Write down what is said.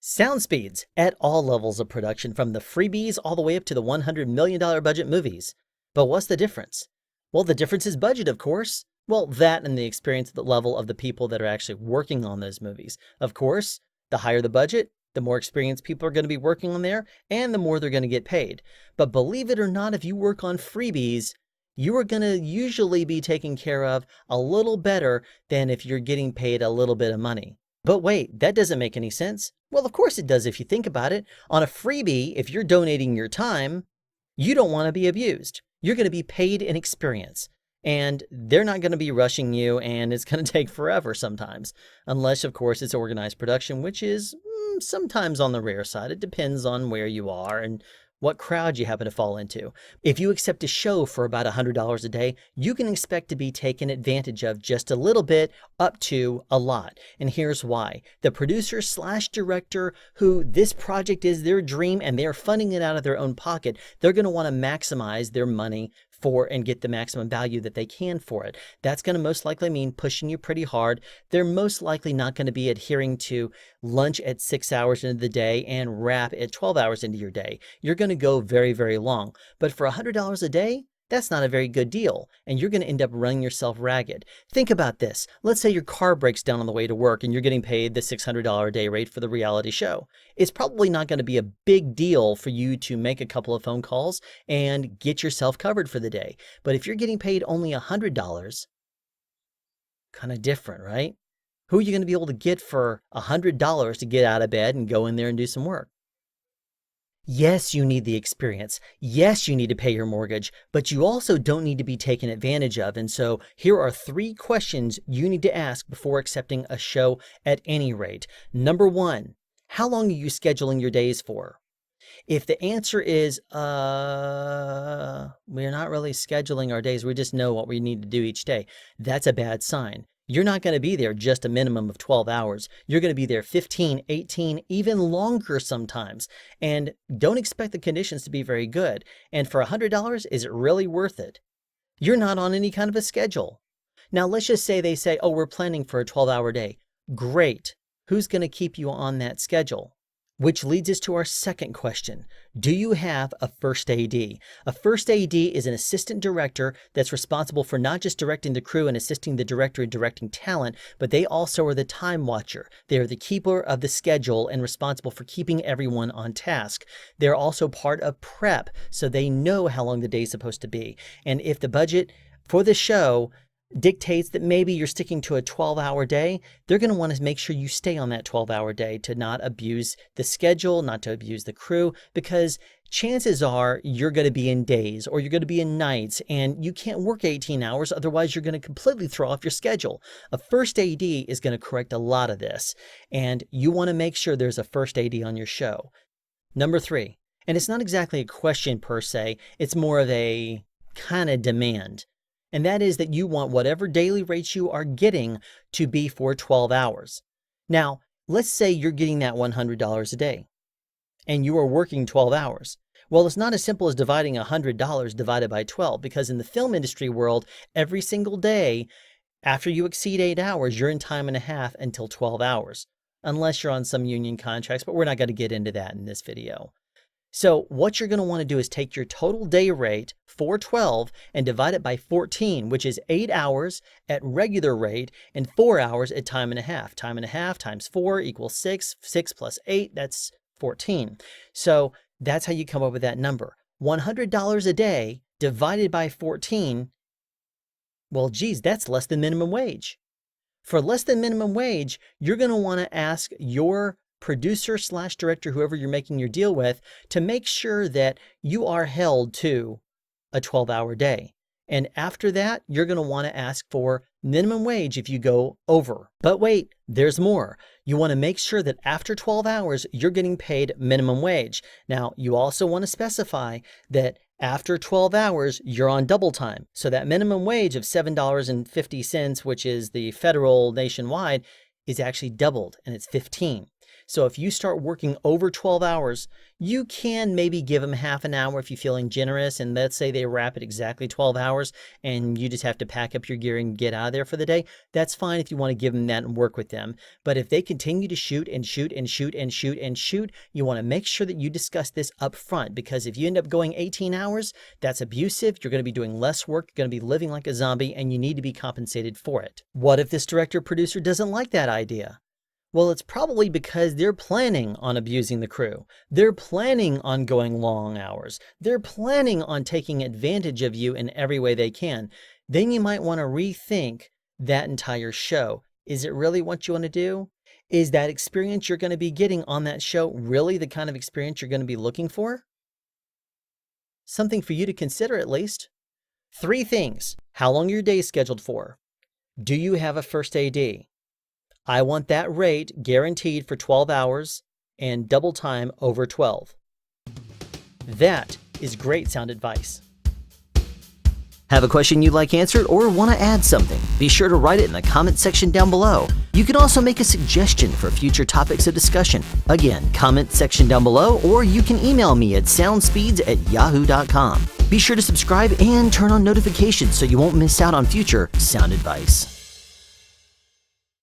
Sound speeds at all levels of production, from the freebies all the way up to the $100 million budget movies. But what's the difference? Well, the difference is budget, of course. Well, that and the experience at the level of the people that are actually working on those movies. Of course, the higher the budget, the more experienced people are going to be working on there, and the more they're going to get paid. But believe it or not, if you work on freebies, you are going to usually be taken care of a little better than if you're getting paid a little bit of money. But wait, that doesn't make any sense. Well, of course it does if you think about it. On a freebie, if you're donating your time, you don't want to be abused. You're going to be paid in experience. And they're not going to be rushing you, and it's going to take forever sometimes. Unless, of course, it's organized production, which is sometimes on the rare side. It depends on where you are and what crowd you happen to fall into. If you accept a show for about $100 a day, you can expect to be taken advantage of just a little bit up to a lot. And here's why. The producer slash director, who this project is their dream and they're funding it out of their own pocket, they're going to want to maximize their money for and get the maximum value that they can for it. That's going to most likely mean pushing you pretty hard. They're most likely not going to be adhering to lunch at 6 hours into the day and wrap at 12 hours into your day. You're going to go very, very long. But for $100 a day, that's not a very good deal, and you're going to end up running yourself ragged. Think about this. Let's say your car breaks down on the way to work and you're getting paid the $600 a day rate for the reality show. It's probably not going to be a big deal for you to make a couple of phone calls and get yourself covered for the day. But if you're getting paid only $100, kind of different, right? Who are you going to be able to get for $100 to get out of bed and go in there and do some work? Yes, you need the experience. Yes, you need to pay your mortgage, but you also don't need to be taken advantage of. And so here are 3 questions you need to ask before accepting a show at any rate. Number 1, how long are you scheduling your days for? If the answer is, we're not really scheduling our days, we just know what we need to do each day, that's a bad sign. You're not going to be there just a minimum of 12 hours. You're going to be there 15, 18, even longer sometimes. And don't expect the conditions to be very good. And for $100, is it really worth it? You're not on any kind of a schedule. Now, let's just say they say, oh, we're planning for a 12-hour day. Great. Who's going to keep you on that schedule? Which leads us to our second question. Do you have a first AD? A first AD is an assistant director that's responsible for not just directing the crew and assisting the director in directing talent, but they also are the time watcher. They are the keeper of the schedule and responsible for keeping everyone on task. They're also part of prep, so they know how long the day is supposed to be. And if the budget for the show dictates that maybe you're sticking to a 12-hour day, they're going to want to make sure you stay on that 12-hour day to not abuse the schedule, not to abuse the crew, because chances are you're going to be in days or you're going to be in nights and you can't work 18 hours. Otherwise, you're going to completely throw off your schedule. A first AD is going to correct a lot of this, and you want to make sure there's a first AD on your show. Number 3, and it's not exactly a question per se, it's more of a kind of demand. And that is that you want whatever daily rates you are getting to be for 12 hours. Now, let's say you're getting that $100 a day and you are working 12 hours. Well, it's not as simple as dividing $100 divided by 12, because in the film industry world, every single day, after you exceed 8 hours, you're in time and a half until 12 hours, unless you're on some union contracts, but we're not going to get into that in this video. So what you're going to want to do is take your total day rate for 12 and divide it by 14, which is 8 hours at regular rate and 4 hours at time and a half. Time and a half times 4 equals 6. 6 plus 8, that's 14. So that's how you come up with that number. $100 a day divided by 14, well, geez, that's less than minimum wage. For less than minimum wage, you're going to want to ask your producer slash director, whoever you're making your deal with, to make sure that you are held to a 12-hour day. And after that, you're going to want to ask for minimum wage if you go over. But wait, there's more. You want to make sure that after 12 hours, you're getting paid minimum wage. Now, you also want to specify that after 12 hours, you're on double time. So that minimum wage of $7.50, which is the federal nationwide, is actually doubled, and it's 15. So if you start working over 12 hours, you can maybe give them half an hour if you're feeling generous, and let's say they wrap at exactly 12 hours and you just have to pack up your gear and get out of there for the day. That's fine if you want to give them that and work with them. But if they continue to shoot and shoot and shoot and shoot and shoot, you want to make sure that you discuss this up front, because if you end up going 18 hours, that's abusive. You're going to be doing less work, you're going to be living like a zombie, and you need to be compensated for it. What if this director or producer doesn't like that idea? Well, it's probably because they're planning on abusing the crew. They're planning on going long hours. They're planning on taking advantage of you in every way they can. Then you might want to rethink that entire show. Is it really what you want to do? Is that experience you're going to be getting on that show really the kind of experience you're going to be looking for? Something for you to consider at least. 3 things. How long are your days scheduled for? Do you have a first AD? I want that rate guaranteed for 12 hours and double time over 12. That is great sound advice. Have a question you'd like answered or want to add something? Be sure to write it in the comment section down below. You can also make a suggestion for future topics of discussion. Again, comment section down below, or you can email me at soundspeeds@yahoo.com. Be sure to subscribe and turn on notifications so you won't miss out on future sound advice.